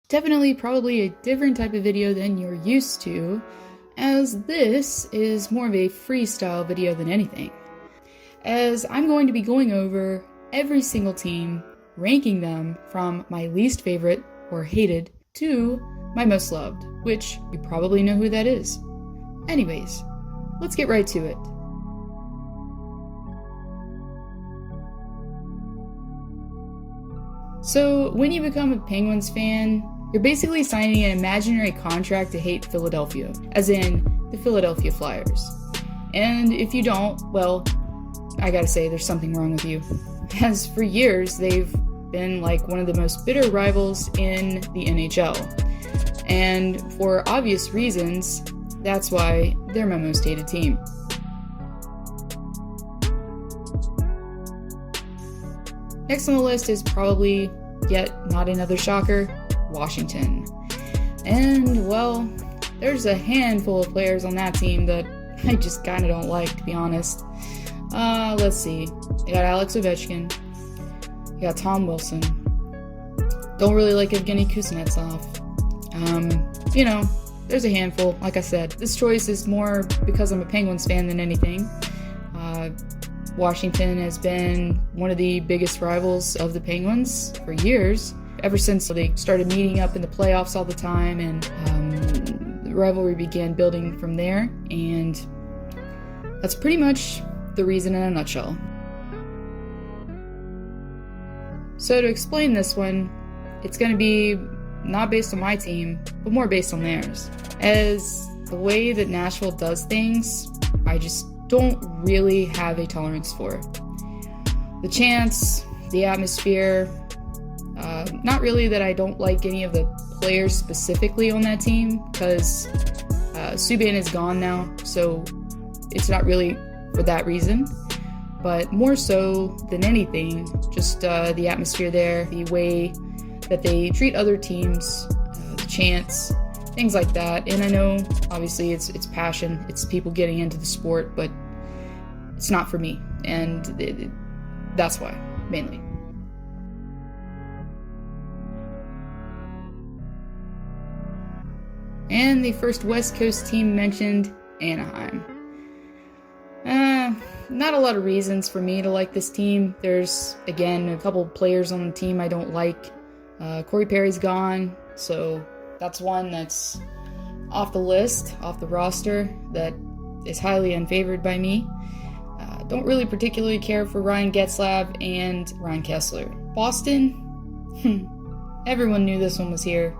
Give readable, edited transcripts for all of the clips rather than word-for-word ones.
Definitely probably a different type of video than you're used to, as this is more of a freestyle video than anything. As I'm going to be going over every single team, ranking them from my least favorite or hated to my most loved, which you probably know who that is. Anyways, let's get right to it. So, when you become a Penguins fan, you're basically signing an imaginary contract to hate Philadelphia, as in the Philadelphia Flyers. And if you don't, well, I gotta say there's something wrong with you. As for years, they've been like one of the most bitter rivals in the NHL. And for obvious reasons, that's why they're my most hated team. Next on the list is probably, yet not another shocker, Washington. And, well, there's a handful of players on that team that I just kind of don't like, to be honest. Let's see. You got Alex Ovechkin. You got Tom Wilson. Don't really like Evgeny Kuznetsov. There's a handful. Like I said, this choice is more because I'm a Penguins fan than anything. Washington has been one of the biggest rivals of the Penguins for years, ever since they started meeting up in the playoffs all the time, and the rivalry began building from there, and that's pretty much the reason in a nutshell. So to explain this one, it's going to be not based on my team, but more based on theirs. As the way that Nashville does things, I just don't really have a tolerance for it. The chants, the atmosphere, not really that I don't like any of the players specifically on that team, because Subban is gone now, so it's not really for that reason, but more so than anything, just the atmosphere there, the way that they treat other teams, the chants, things like that. And I know, obviously, it's passion, it's people getting into the sport, but it's not for me, and that's why, mainly. And the first West Coast team mentioned, Anaheim. Not a lot of reasons for me to like this team. There's, again, a couple players on the team I don't like. Corey Perry's gone, so that's one that's off the list, off the roster, that is highly unfavored by me. Don't really particularly care for Ryan Getzlaf and Ryan Kessler. Boston, everyone knew this one was here.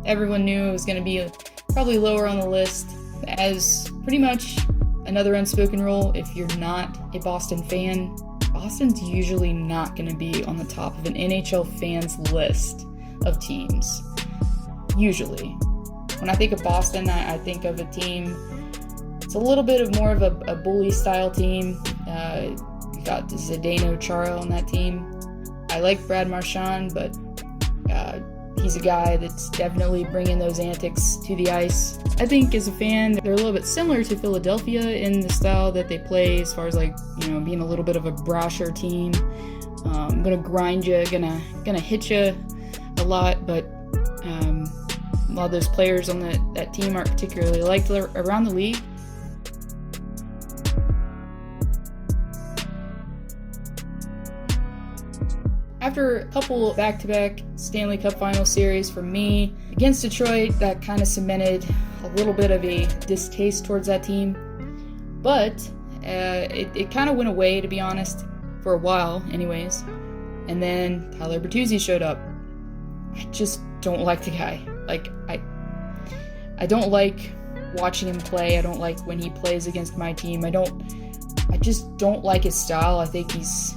Everyone knew it was going to be probably lower on the list, as pretty much another unspoken rule. If you're not a Boston fan, Boston's usually not going to be on the top of an NHL fan's list of teams. Usually. When I think of Boston, I think of a team, it's a little bit of more of a bully style team. You got Zdeno Chara on that team. I like Brad Marchand, but he's a guy that's definitely bringing those antics to the ice. I think as a fan, they're a little bit similar to Philadelphia in the style that they play, as far as being a little bit of a brasher team. I'm gonna grind you, gonna hit you a lot, but a lot of those players on that team aren't particularly liked around the league. After a couple back-to-back Stanley Cup Final Series for me against Detroit, that kind of cemented a little bit of a distaste towards that team. But it kind of went away, to be honest, for a while anyways. And then Tyler Bertuzzi showed up. I just don't like the guy. I don't like watching him play. I don't like when he plays against my team. I just don't like his style. I think he's,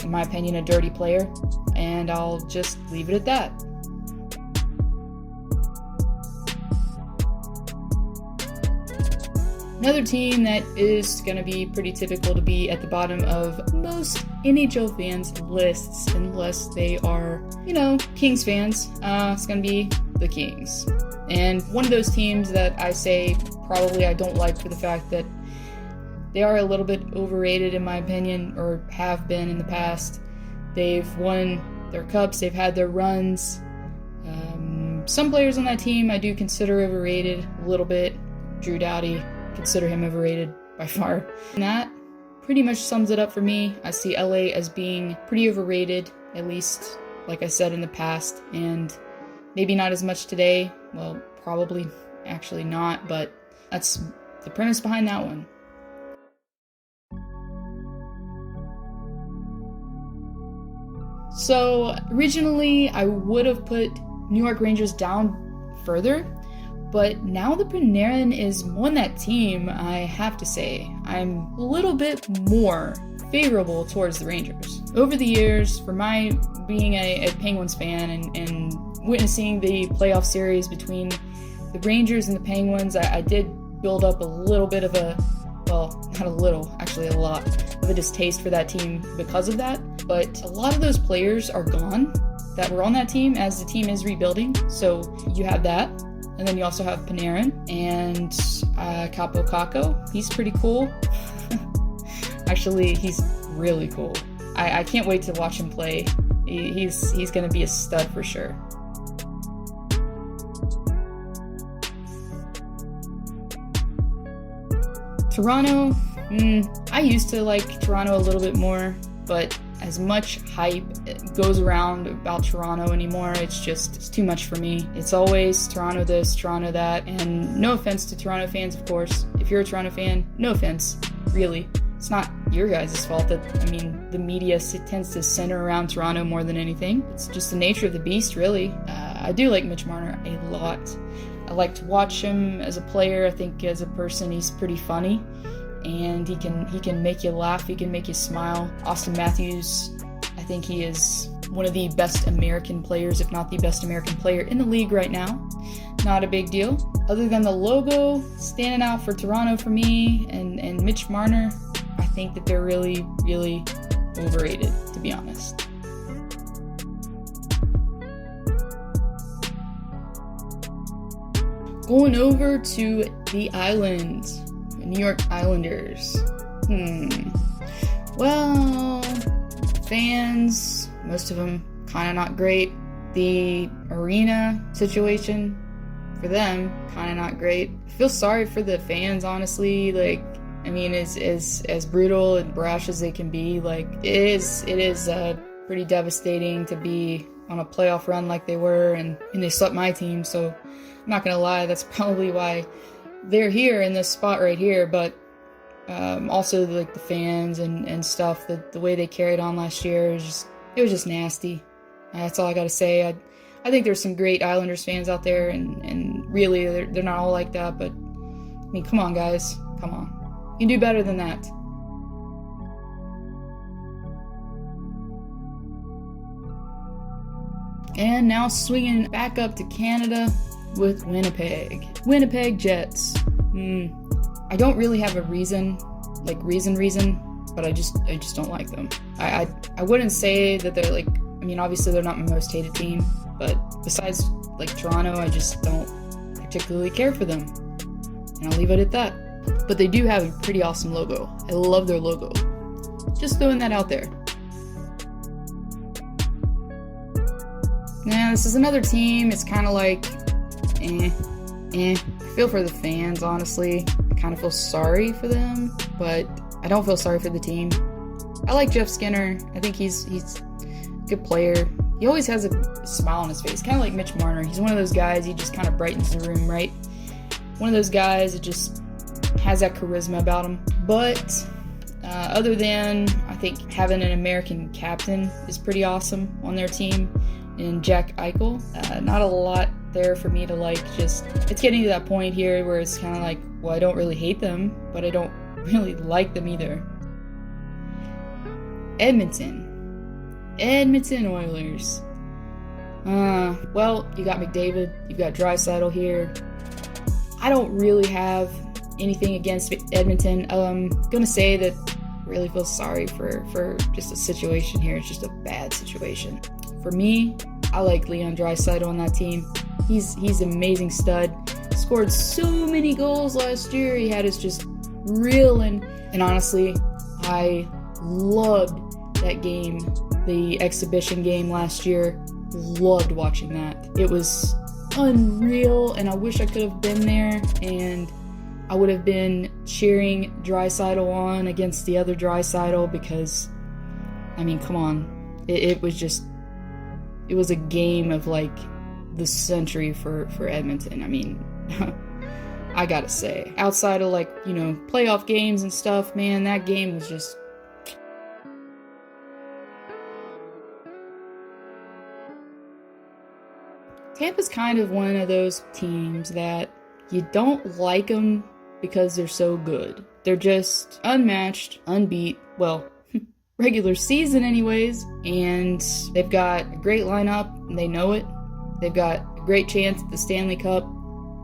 in my opinion, a dirty player, and I'll just leave it at that. Another team that is going to be pretty typical to be at the bottom of most NHL fans' lists, unless they are, Kings fans, it's going to be the Kings. And one of those teams that I say probably I don't like for the fact that they are a little bit overrated in my opinion, or have been in the past. They've won their cups, they've had their runs, Some players on that team I do consider overrated a little bit. Drew Doughty, consider him overrated by far. And that pretty much sums it up for me. I see LA as being pretty overrated, at least like I said in the past, and maybe not as much today. Well, probably actually not, but that's the premise behind that one. So originally I would have put New York Rangers down further, but now that Panarin is on that team, I have to say I'm a little bit more favorable towards the Rangers. Over the years, for my being a Penguins fan and witnessing the playoff series between the Rangers and the Penguins, I did build up a little bit of a, well, not a little, actually a lot of a distaste for that team because of that. But a lot of those players are gone that were on that team as the team is rebuilding. So you have that. And then you also have Panarin and Capo Caco. He's pretty cool. Actually, he's really cool. I can't wait to watch him play. He's going to be a stud for sure. Toronto, I used to like Toronto a little bit more, but as much hype goes around about Toronto anymore, it's too much for me. It's always Toronto this, Toronto that, and no offense to Toronto fans, of course. If you're a Toronto fan, no offense, really. It's not your guys' fault that, the media tends to center around Toronto more than anything. It's just the nature of the beast, really. I do like Mitch Marner a lot. I like to watch him as a player. I think as a person, he's pretty funny. And he can make you laugh, he can make you smile. Austin Matthews, I think he is one of the best American players, if not the best American player in the league right now. Not a big deal. Other than the logo standing out for Toronto for me and Mitch Marner, I think that they're really, really overrated, to be honest. Going over to the islands. New York Islanders. Well, fans, most of them kind of not great. The arena situation for them, kind of not great. I feel sorry for the fans, honestly. It's as brutal and brash as they can be. It is pretty devastating to be on a playoff run like they were, and they swept my team, so I'm not gonna lie, that's probably why they're here in this spot right here. But also the fans and stuff, the way they carried on last year was just nasty. That's all I gotta say. I think there's some great Islanders fans out there, and really they're not all like that, but come on guys, come on, you can do better than that. And now swinging back up to Canada with Winnipeg Jets. I don't really have a reason, but I just don't like them. I wouldn't say that they're obviously they're not my most hated team, but besides Toronto, I just don't particularly care for them, and I'll leave it at that. But they do have a pretty awesome logo. I love their logo. Just throwing that out there. Now, this is another team. It's kind of I feel for the fans, honestly. I kind of feel sorry for them, but I don't feel sorry for the team. I like Jeff Skinner. I think he's a good player. He always has a smile on his face, kind of like Mitch Marner. He's one of those guys, he just kind of brightens the room, right? One of those guys that just has that charisma about him. But other than, I think, having an American captain is pretty awesome on their team, and Jack Eichel. Not a lot there for me to like. Just, it's getting to that point here where it's kind of well, I don't really hate them, but I don't really like them either. Edmonton Oilers. Well, you got McDavid, you've got Draisaitl here. I don't really have anything against Edmonton. I'm gonna say that I really feel sorry for just the situation here. It's just a bad situation. For me, I like Leon Draisaitl on that team. He's an amazing stud. Scored so many goals last year. He had us just reeling. And honestly, I loved that game, the exhibition game last year. Loved watching that. It was unreal, and I wish I could have been there, and I would have been cheering Draisaitl on against the other Draisaitl because, I mean, come on. It was a game of, like, the century for Edmonton. I mean, I gotta say, outside of, like, you know, playoff games and stuff, man, that game was just... Tampa's kind of one of those teams that you don't like them because they're so good. They're just unmatched, unbeat, well, regular season anyways, and they've got a great lineup, and they know it. They've got a great chance at the Stanley Cup,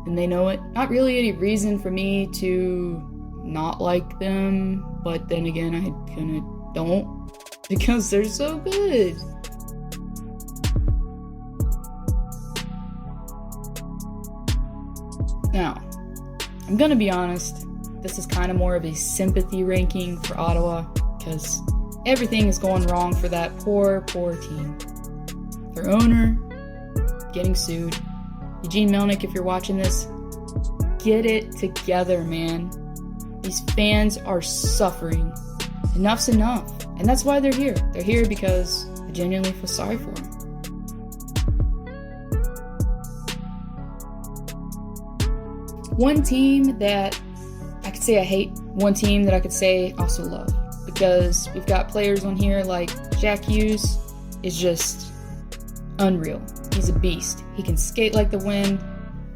and they know it. Not really any reason for me to not like them, but then again, I kind of don't, because they're so good. Now, I'm gonna be honest, this is kind of more of a sympathy ranking for Ottawa, because everything is going wrong for that poor team. Their owner getting sued. Eugene Melnyk, if you're watching this, get it together, man. These fans are suffering. Enough's enough. And that's why they're here. They're here because I genuinely feel sorry for them. One team that I could say I hate, one team that I could say also love. Because we've got players on here like Jack Hughes is just unreal. He's a beast. He can skate like the wind.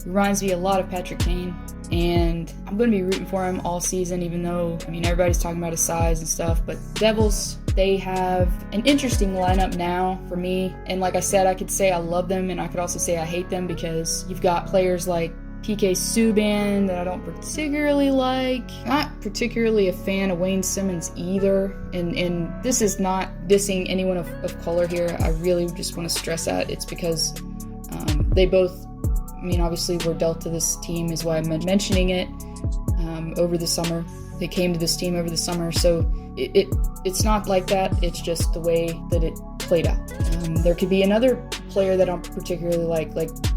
He reminds me a lot of Patrick Kane. And I'm going to be rooting for him all season, even though, I mean, everybody's talking about his size and stuff. But Devils, they have an interesting lineup now for me. And like I said, I could say I love them, and I could also say I hate them, because you've got players like PK Subban that I don't particularly like. Not particularly a fan of Wayne Simmons either. And this is not dissing anyone of color here. I really just want to stress that. It's because they both, I mean, obviously were dealt to this team is why I'm mentioning it over the summer. They came to this team over the summer. So it's not like that. It's just the way that it played out. There could be another player that I don't particularly like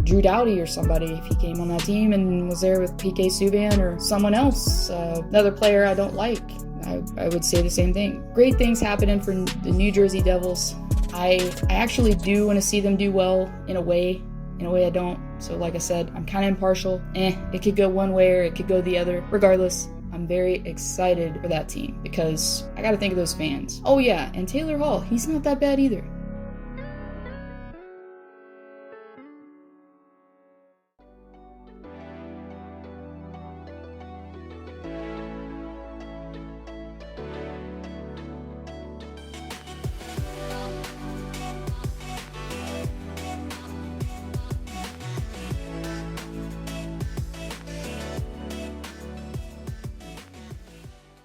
Drew Doughty or somebody, if he came on that team and was there with PK Subban or someone else. Another player I don't like, I would say the same thing. Great things happening for the New Jersey Devils. I actually do want to see them do well in a way. In a way I don't. So like I said, I'm kind of impartial. It could go one way or it could go the other. Regardless, I'm very excited for that team because I got to think of those fans. Oh yeah, and Taylor Hall, he's not that bad either.